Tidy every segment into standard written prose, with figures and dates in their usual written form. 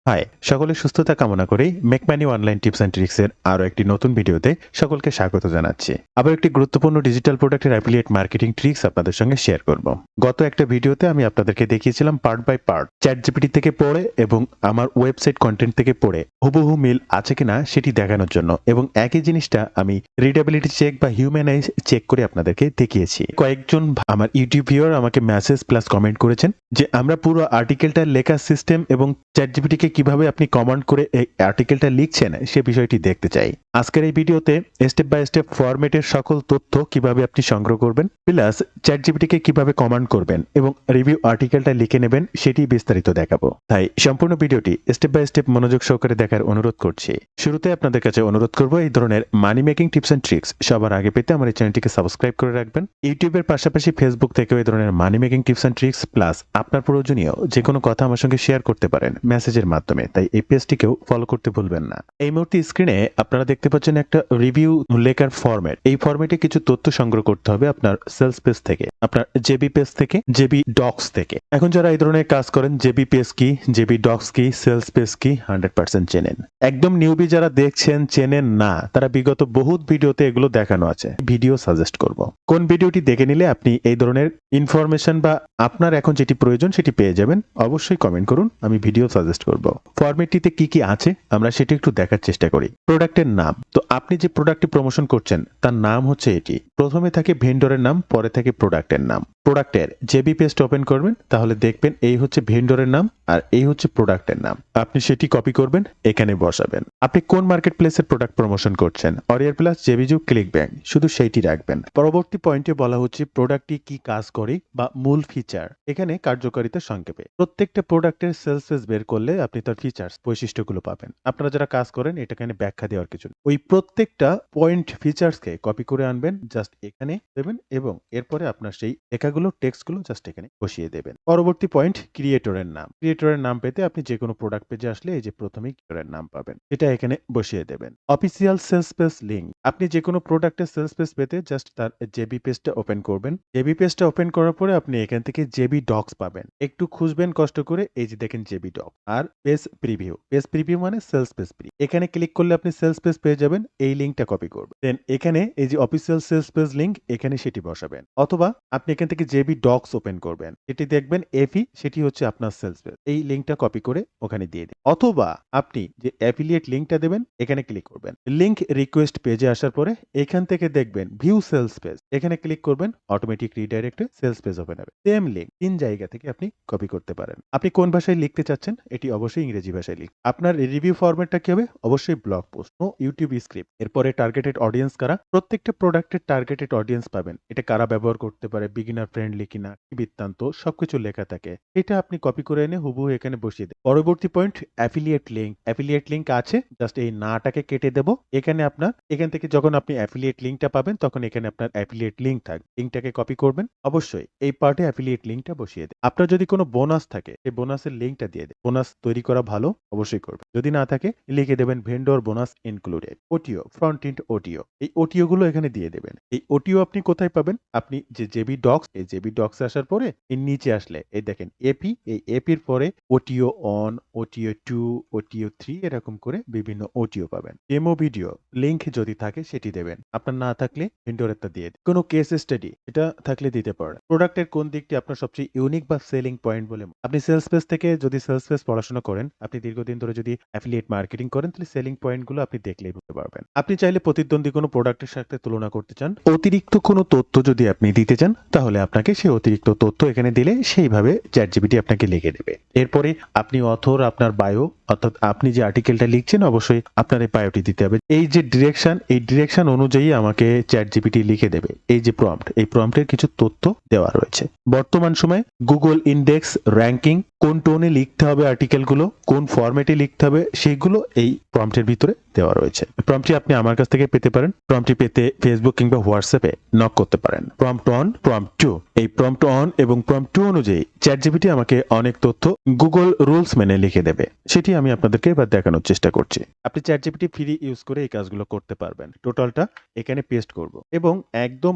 High, সকলের সুস্থতা কামনা করেই make money online tips and ট্রিক্সের আরও একটি নতুন ভিডিওতে সকলকে স্বাগত জানাচ্ছি। আবার একটি গুরুত্বপূর্ণ ডিজিটাল প্রোডাক্টের অ্যাফিলিয়েট মার্কেটিং ট্রিক্স আপনাদের সঙ্গে শেয়ার করব। গত একটা ভিডিওতে আমি আপনাদেরকে দেখিয়েছিলাম পার্ট বাই পার্ট চ্যাটজিপিটি থেকে পড়ে এবং আমার ওয়েবসাইট কন্টেন্ট থেকে পড়ে হুবহু মিল আছে কিনা সেটি দেখানোর জন্য, এবং একই জিনিসটা আমি রিডেবিলিটি চেক বা হিউম্যানাইজ চেক করে আপনাদেরকে দেখিয়েছি। কয়েকজন আমার ইউটিউব ভিউয়ার আমাকে মেসেজ প্লাস কমেন্ট করেছেন যে আমরা পুরো আর্টিকেলটার লেখার সিস্টেম এবং চ্যাটজিপিটিকে কিভাবে আপনি কমান্ড করে এই আর্টিকেলটা লিখছেন সে বিষয়টি দেখতে চাই। আজকের এই ভিডিওতে স্টেপ বাই স্টেপ ফরম্যাটের সকল তথ্য কিভাবে আপনি সংগ্রহ করবেন, প্লাস চ্যাটজিপিটিকে কিভাবে কমান্ড করবেন এবং রিভিউ আর্টিকেলটা লিখে নেবেন সেটি বিস্তারিত দেখাবো। তাই সম্পূর্ণ ভিডিওটি স্টেপ বাই স্টেপ মনোযোগ সহকারে দেখার অনুরোধ করছি। শুরুতে আপনাদের কাছে অনুরোধ করব, এই ধরনের money making tips and tricks সবার আগে পেতে আমার এই চ্যানেলটিকে সাবস্ক্রাইব করে রাখবেন। ইউটিউবের পাশাপাশি ফেসবুক থেকেও এই ধরনের money making tips and tricks plus আপনার প্রয়োজনীয় যে কোনো কথা আমার সঙ্গে শেয়ার করতে পারেন মেসেজের মাধ্যমে, তাই এই পেজটিকেও ফলো করতে ভুলবেন না। এই মুহূর্তে স্ক্রিনে আপনারা দেখতে পাচ্ছেন একটা রিভিউ লেখার ফরম্যাট। এই ফরম্যাটে কিছু তথ্য সংগ্রহ করতে হবে আপনার সেলস পেজ থেকে, আপনার জেবি পেজ থেকে, জেবি ডক্স থেকে। এখন যারা এই ধরনের কাজ করেন, জেবি পেজ কি, জেবি ডক্স কি, সেলস পেজ কি 100% চেনেন। একদম নিউবি যারা দেখছেন চেনেন না, তারা বিগত বহুত ভিডিওতে এগুলো দেখানো আছে, ভিডিও সাজেস্ট করব। কোন ভিডিওটি দেখে নিলে আপনি এই ধরনের ইনফরমেশন বা আপনার এখন যেটি প্রয়োজন সেটি পেয়ে যাবেন, অবশ্যই কমেন্ট করুন, আমি ভিডিও সাজেস্ট করব। ফরম্যাটটিতে কি কি আছে আমরা সেটি একটু দেখার চেষ্টা করি। প্রোডাক্টের নাম, তো আপনি যে প্রোডাক্টটি প্রমোশন করছেন তার নাম হচ্ছে এটি। প্রথমে থাকে ভেন্ডরের নাম, পরে থাকে প্রোডাক্টের নাম। প্রোডাক্টের জেবি পেজটা ওপেন করবেন, তাহলে দেখবেন এই হচ্ছে ভেন্ডরের নাম আর এই হচ্ছে প্রোডাক্টের নাম। আপনি সেটি কপি করবেন, এখানে বসাবেন। আপনি কোন মার্কেট প্লেসের প্রোডাক্ট প্রমোশন করছেন, অরিয়ার প্লাস, জেবিজু, ক্লিক ব্যাংক, শুধু সেইটি রাখবেন। পরবর্তী পয়েন্টে বলা হচ্ছে প্রোডাক্টটি কি কাজ করে বা মূল ফিচার, এখানে কার্যকারিতা সংক্ষেপে। প্রত্যেকটা প্রোডাক্টের সেলস পেজ বের করলে আপনি তার ফিচার্স বৈশিষ্ট্যগুলো পাবেন। আপনারা যারা কাজ করেন এটাকে ব্যাখ্যা দেওয়ার কিছু, ওই প্রত্যেকটা পয়েন্ট ফিচার্সকে কপি করে আনবেন, জাস্ট এখানে দেবেন এবং এরপরে আপনার সেই লেখাগুলো টেক্সটগুলো জাস্ট এখানে বসিয়ে দেবেন। পরবর্তী পয়েন্ট ক্রিয়েটরের নাম। ক্রিয়েটরের নাম পেতে আপনি যে কোনো প্রোডাক্ট পেজে আসলে এই যে প্রথমেই ক্রিয়েটরের নাম পাবেন, এটা এখানে বসিয়ে দেবেন। অফিসিয়াল সেলস পেজ লিংক, আপনি যে কোনো প্রোডাক্টের সেলস পেজ পেতে জাস্ট তার জেবি পেজটা ওপেন করবেন। জেবি পেজটা ওপেন করার পরে আপনি এখান থেকে জেবি ডক্স পাবেন, একটু খুঁজবেন কষ্ট করে, এই যে দেখেন জেবি ডক আর পেজ প্রিভিউ। পেজ প্রিভিউ মানে সেলস পেজ প্রি, এখানে ক্লিক করলে আপনি সেলস পেজ পেয়ে যাবেন। এই লিঙ্কটা কপি করবেন, দেন এখানে এই যে অফিসিয়াল সেলস পেজ লিঙ্ক এখানে সেটি বসাবেন, অথবা আপনি এখান থেকে জেবি ডক্স ওপেন করবেন, এটি দেখবেন এফি, সেটি হচ্ছে আপনার সেলস পেজ। এই লিঙ্কটা কপি করে ওখানে দিয়ে দিন, অথবা আপনি যে অ্যাফিলিয়েট লিঙ্কটা দেবেন এখানে ক্লিক করবেন। লিঙ্ক রিকোয়েস্ট পেজে আসার পরে এখান থেকে দেখবেন ভিউ সেলস পেজ, এখানে ক্লিক করবেন, অটোমেটিক রিডাইরেক্টে সেলস পেজ ওপেন হবে। সেম লিঙ্ক 3 জায়গা থেকে আপনি কপি করতে পারেন। আপনি কোন ভাষায় লিখতে চাচ্ছেন এটি অবশ্যই ইংরেজি ভাষায় লিখ। আপনার রিভিউ ফরম্যাটটা কি হবে, অবশ্যই ব্লগ পোস্ট ও ইউটিউব স্ক্রিপ্ট। এরপরে টার্গেটেড অডিয়েন্স কারা, প্রত্যেকটা প্রোডাক্টের টার্গেটেড অডিয়েন্স পাবেন, এটা কারা ব্যবহার করতে পারে, বিগিনার ফ্রেন্ডলি কিনা, কি বৃত্তান্ত সবকিছু লেখা থাকে, এটা আপনি কপি করে এনে হুবহু এখানে বসিয়ে দেন। পরবর্তী point affiliate link. Affiliate link আছে, জাস্ট এই নাটাকে কেটে দেব। এখানে আপনার এখান থেকে যখন আপনি অ্যাফিলিয়েট লিঙ্কটা পাবেন তখন এখানে আপনার অ্যাফিলিয়েট লিঙ্ক থাকবে, লিঙ্কটাকে কপি করবেন, অবশ্যই এই পার্টে অ্যাফিলিয়েট লিঙ্কটা বসিয়ে দেন। আপনার যদি কোনো বোনাস থাকে সেই বোনাসের লিঙ্কটা দিয়ে দেন, বোনাস তৈরি করা ভালো অবশ্যই করবেন, যদি না থাকে লিখে দেবেন vendor bonus included. OTO, front end OTO, এই ওটিও গুলো এখানে দিয়ে দেবেন। এই ওটিও আপনি কোথায় পাবেন, আপনি যে জেবি ডক্স, এই জেবি ডক্স আসার পরে এর নিচে আসলে এই দেখেন এপি, এই এপির পরে ওটিও অন, ওটিও 2, ওটিও 3 এরকম করে বিভিন্ন ওটিও পাবেন। ডেমো ভিডিও লিংক যদি থাকে সেটি দেবেন, আপনার না থাকলে ভেন্ডরেরটা দিয়ে দিন। কোনো কেস স্টাডি এটা থাকলে দিতে পারেন। প্রোডাক্টের কোন দিকটি আপনার সবচেয়ে ইউনিক বা সেলিং পয়েন্ট বলে, আপনি সেলস পেজ থেকে যদি সেলস পেজ পড়াশোনা করেন, আপনি দীর্ঘদিন ধরে যদি অ্যাফিলিয়েট মার্কেটিং করেন, তাহলে সেলিং পয়েন্টগুলো আপনি দেখলেই বুঝতে পারবেন। আপনি চাইলে প্রতিদ্বন্দ্বী কোনো প্রোডাক্টের সাথে তুলনা করতে চান, অতিরিক্ত কোনো তথ্য যদি আপনি দিতে চান, তাহলে আপনাকে সেই অতিরিক্ত তথ্য এখানে দিলে সেইভাবে চ্যাটজিপিটি আপনাকে লিখে দেবে। এরপরে আপনি অথর, আপনার বায়ো, অর্থাৎ আপনি যে আর্টিকেলটা লিখছেন অবশ্যই আপনার এই বায়োটি দিতে হবে। এই যে ডিরেকশন, এই ডিরেকশন অনুযায়ী আমাকে চ্যাটজিপিটি লিখে দেবে। এই যে প্রম্পট, এই প্রম্পটের কিছু তথ্য দেওয়া রয়েছে। বর্তমান সময়ে গুগল ইন্ডেক্স র্যাঙ্কিং, কোন টোনে লিখতে হবে আর্টিকেলগুলো, কোন ফরম্যাটে লিখতে হবে, সেইগুলো এই প্রম্পটের ভিতরে দেওয়া রয়েছে। প্রম্পটটি আপনি আমার কাছ থেকে পেতে পারেন। প্রম্পটটি পেতে ফেসবুক কিংবা হোয়াটসঅ্যাপে নক করতে পারেন। প্রম্পট অন, প্রম্পট টু, এই প্রম্পট অন এবং প্রম্পট টু অনুযায়ী চ্যাটজিপিটি আমাকে অনেক তথ্য গুগল রুলস মেনে লিখে দেবে, সেটি আমি আপনাদেরকে এবার দেখানোর চেষ্টা করছি। আপনি ChatGPT ফ্রি ইউজ করে এই কাজগুলো করতে পারবেন। টোটালটা এখানে পেস্ট করব এবং একদম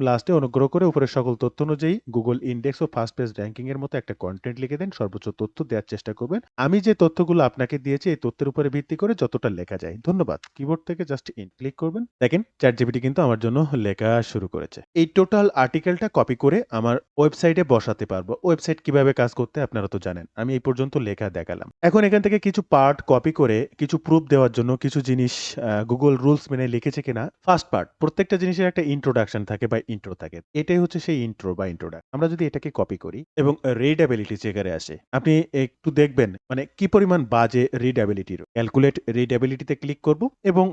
লাস্টে অনুগ্রহ করে উপরের সকল তথ্য অনুযায়ী Google ইনডেক্স ও ফার্স্ট পেজ র‍্যাংকিং এর মতো একটা কনটেন্ট লিখে দেন। সর্বোচ্চ তথ্য দেওয়ার চেষ্টা করবেন। আমি যে তথ্যগুলো আপনাকে দিয়েছি এই তথ্যের উপরে ভিত্তি করে যতটা লেখা যায়। ধন্যবাদ। কিবোর্ড থেকে জাস্ট ক্লিক করবেন। দেখেন ChatGPT কিন্তু আমার জন্য লেখা শুরু করেছে। এই টোটাল আর্টিকেলটা কপি করে আমার ওয়েবসাইটে বসাতে পারবো। ওয়েবসাইট কিভাবে কাজ করতে আপনারা তো জানেন। আমি এই পর্যন্ত লেখা দেখালাম। এখন এখান থেকে কিছু পার্ট কপি করে কিছু প্রুফ দেওয়ার জন্য কিছু জিনিস Google রুলস মেনে লিখেছে কিনা। ফার্স্ট পার্ট, প্রত্যেকটা জিনিসের একটা ইন্ট্রোডাকশন থাকে বা ইন্ট্রো থাকে। এটাই হচ্ছে সেই ইন্ট্রো বা ইন্ট্রোডাকশন। আমরা যদি এটাকে কপি করি এবং রিডেবিলিটি চেকারে আসে, আপনি একটু দেখবেন মানে কি পরিমাণ বাজে রিডেবিলিটির। ক্যালকুলেট রিডেবিলিটিতে ক্লিক করব এবং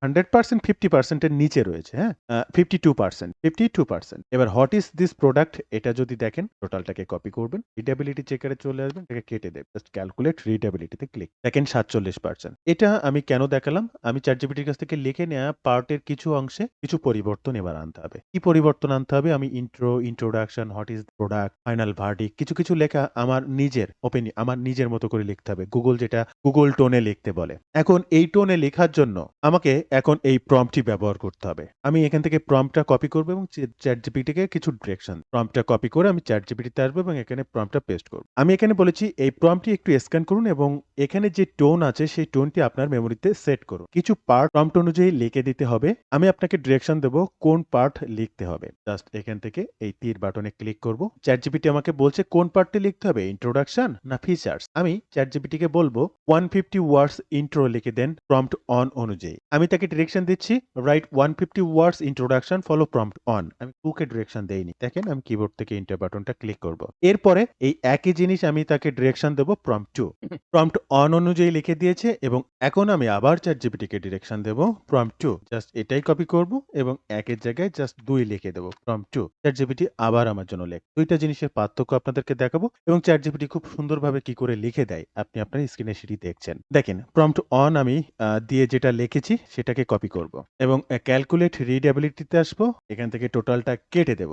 100% 50% এর নিচে রয়েছে, হ্যাঁ? 52%। এবার হোয়াট ইজ দিস প্রোডাক্ট এটা যদি দেখেন টোটালটাকে কপি করবেন। রিডেবিলিটি চেকারে চলে আসবেন, এটাকে কেটে দেবেন। জাস্ট ক্যালকুলেট রিডেবিলিটিতে ক্লিক। দেখেন 47%। এটা আমি কেন দেখালাম? আমি ChatGPT-র কাছ থেকে লিখে নেয়া পার্টের কিছু অংশে কিছু পরিবর্তন এবার আনতে হবে। কি পরিবর্তন আনতে হবে? আমি intro, introduction, what is product, final verdict কিছু লেখা আমার নিজের মতো করে লিখতে হবে। Google যেটা Google টোনে লিখতে বলে। এখন এই টোনে লেখার জন্য আমাকে এখন এই প্রম্পটটি ব্যবহার করতে হবে। আমি এখান থেকে প্রম্পটটা কপি করব এবং ChatGPT-কে কিছু ডিরেকশন। প্রম্পটটা কপি করে আমি ChatGPT-তে আসবো এবং এখানে প্রম্পটটা পেস্ট করব। আমি এখানে বলেছি এই প্রম্পটটি একটু স্ক্যান করুন এবং এখানে যে টোন আছে সেই টোনটি আপনার মেমোরিতে সেট করুন। কিছু পার্ট প্রম্পট অনুযায়ী লিখে দিতে হবে। আমি আপনাকে ডিরেকশন দেব কোন পার্ট লিখতে হবে। জাস্ট এখান থেকে এই তীর বাটনে ক্লিক করব। ChatGPT আমাকে বলছে কোন পার্টটি লিখতে হবে, ইন্ট্রোডাকশন না ফিচার্স। আমি ChatGPT-কে বলবো 150 ওয়ার্ডস ইন্ট্রো লিখে দেন প্রম্পট অন অনুযায়ী। আমি তাকে ডিরেকশন দিচ্ছি right 150 words introduction follow prompt on. আমি 2 কে ডিরেকশন দেইনি। দেখেন আমি কিবোর্ড থেকে এন্টার বাটনটা ক্লিক করব। এরপরে এই একই জিনিস আমি তাকে ডিরেকশন দেব প্রম্পট 2। প্রম্পট অন অনুযায়ী লিখে দিয়েছে এবং এখন আমি আবার ChatGPT-কে ডিরেকশন দেব প্রম্পট 2। জাস্ট এটাই কপি করব এবং একের জায়গায় জাস্ট 2 লিখে দেব প্রম্পট 2। ChatGPT আবার আমার জন্য লেখ। দুইটা জিনিসের পার্থক্য আপনাদেরকে দেখাবো এবং ChatGPT খুব সুন্দরভাবে কি করে লিখে দেয় আপনি আপনার স্ক্রিনে সেটি দেখছেন। দেখেন প্রম্পট অন আমি দিয়ে যেটা লিখেছি সেটাকে কপি করব এবং ক্যালকুলেট রিডেবিলিটিতে আসবো। এখান থেকে টোটালটা কেটে দেব।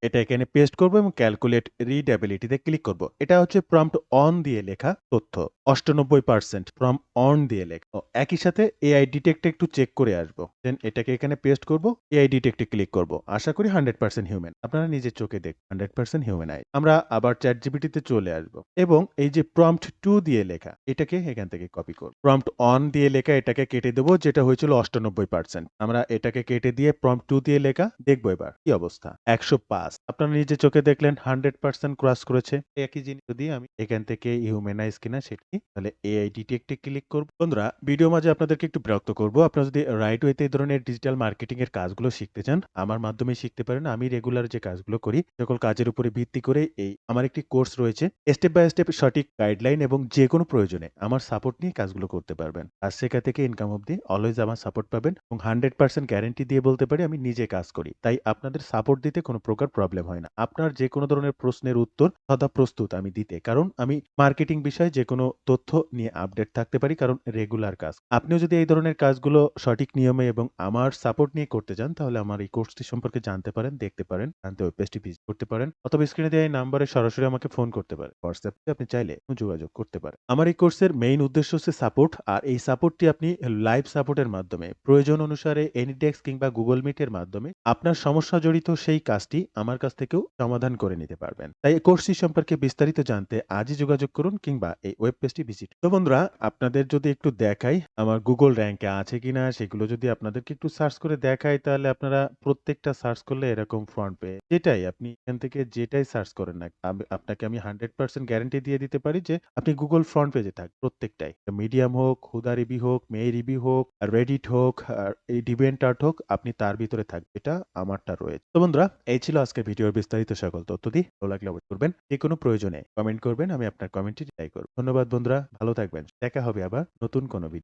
এটা এখানে পেস্ট করব এবং ক্যালকুলেট রিডেবিলিটিতে ক্লিক করব। এটা হচ্ছে প্রম্পট অন দিয়ে লেখা তথ্য। 98% প্রম্পট অন দিয়ে লেখা। একই সাথে AI ডিটেক্টে একটু চেক করে আসবো। দেন এটাকে এখানে পেস্ট করব। AI ডিটেক্টে ক্লিক করব। আশা করি 100% হিউম্যান। আপনারা নিজের চোখে দেখুন 100% হিউম্যানাইজ। আমরা আবার ChatGPT-তে চলে আসবো এবং এই যে প্রম্পট 2 দিয়ে লেখা এটাকে এখান থেকে কপি করব। প্রম্পট অন দিয়ে লেখা এটাকে কেটে দেব যেটা হয়েছিল 98%। আমরা এটাকে কেটে দিয়ে প্রম্পট 2 দিয়ে লেখা দেখবো এবার কি অবস্থা। 105। আপনারা নিজের চোখে দেখলেন 100% ক্রস করেছে। একই জিনিস যদি আমি এখান থেকে হিউম্যানাইজ কিনা সেটি তাহলে AI ডিটেক্টে ক্লিক করব। বন্ধুরা ভিডিও মাঝে আপনাদেরকে একটু বিরক্ত করব। আপনারা যদি রাইট ওয়েতে এই ধরনের ডিজিটাল মার্কেটিং এর কাজগুলো শিখতে চান আমার মাধ্যমে শিখতে পারেন। আমি রেগুলার যে কাজগুলো করি সকল কাজের উপরে ভিত্তি করে আমার একটি কোর্স রয়েছে। স্টেপ বাই স্টেপ সঠিক গাইডলাইন এবং যেকোনো প্রয়োজনে আমার সাপোর্ট নিয়ে কাজগুলো করতে পারবেন। কাজ শেখা থেকে ইনকাম অবধি অলওয়েজ আমার সাপোর্ট পাবেন এবং 100% গ্যারান্টি দিয়ে বলতে পারি আমি নিজে কাজ করি। তাই আপনাদের সাপোর্ট দিতে কোনো প্রকার প্রবলেম হয় না। আপনার যেকোনো ধরনের প্রশ্নের উত্তর সদা প্রস্তুত আমি দিতে। কারণ আমি মার্কেটিং বিষয়ে যেকোনো তথ্য নিয়ে আপডেট থাকতে পারি কারণ রেগুলার কাজ। আপনিও যদি এই ধরনের কাজগুলো সঠিক নিয়মে এবং আমার সাপোর্ট নিয়ে করতে চান তাহলে আমার এই কোর্সটি সম্পর্কে জানতে পারেন, দেখতে পারেন, জানতে ওয়েব পেজটি ভিজিট করতে পারেন অথবা স্ক্রিনে দেওয়া এই নাম্বারে সরাসরি আমাকে ফোন করতে পারেন। হোয়াটসঅ্যাপে আপনি চাইলে যোগাযোগ করতে পারেন। আমার এই কোর্সের মেইন উদ্দেশ্য হচ্ছে সাপোর্ট আর এই সাপোর্টটি আপনি লাইভ সাপোর্টের মাধ্যমে প্রয়োজন অনুসারে এনিডেস্ক কিংবা গুগল মিটের মাধ্যমে আপনার সমস্যা জড়িত সেই কাজটি আমার কাছ থেকেও সমাধান করে নিতে পারবেন। তাই এই কোর্সটি সম্পর্কে বিস্তারিত জানতে আজই যোগাযোগ করুন কিংবা এই ওয়েব পেজটি ভিজিট। তো বন্ধুরা আপনাদের যদি একটু দেখাই আমার গুগল র্যাঙ্কে আছে কিনা সেগুলো যদি আপনাদেরকে একটু সার্চ করে দেখাই তাহলে আপনারা প্রত্যেকটা সার্চ করলে এরকম ফ্রন্ট পেজ যেটাই আপনি এখান থেকে যেটাই সার্চ করেন না আপনাকে আমি 100% গ্যারান্টি দিয়ে দিতে পারি যে আপনি গুগল ফ্রন্ট পেজে থাকবেন প্রত্যেকটাই। মিডিয়াম হোক, হুদা রিভিউ হোক, মে রিভিউ হোক, রেডিট হোক, আর এই ডিভিয়েন্টআর্ট হোক আপনি তার ভিতরে থাকবেন। এটা আমারটা রয়েছে। তো বন্ধুরা এই ছিল আজকের ভিডিওর বিস্তারিত সকল তথ্য দিয়ে। ভালো লাগলে অবশ্যই করবেন। যেকোনো প্রয়োজনে কমেন্ট করবেন, আমি আপনার কমেন্টটি রিপ্লাই করব। ধন্যবাদ বন্ধুরা, ভালো থাকবেন। দেখা হবে আবার নতুন কোনো ভিডিও।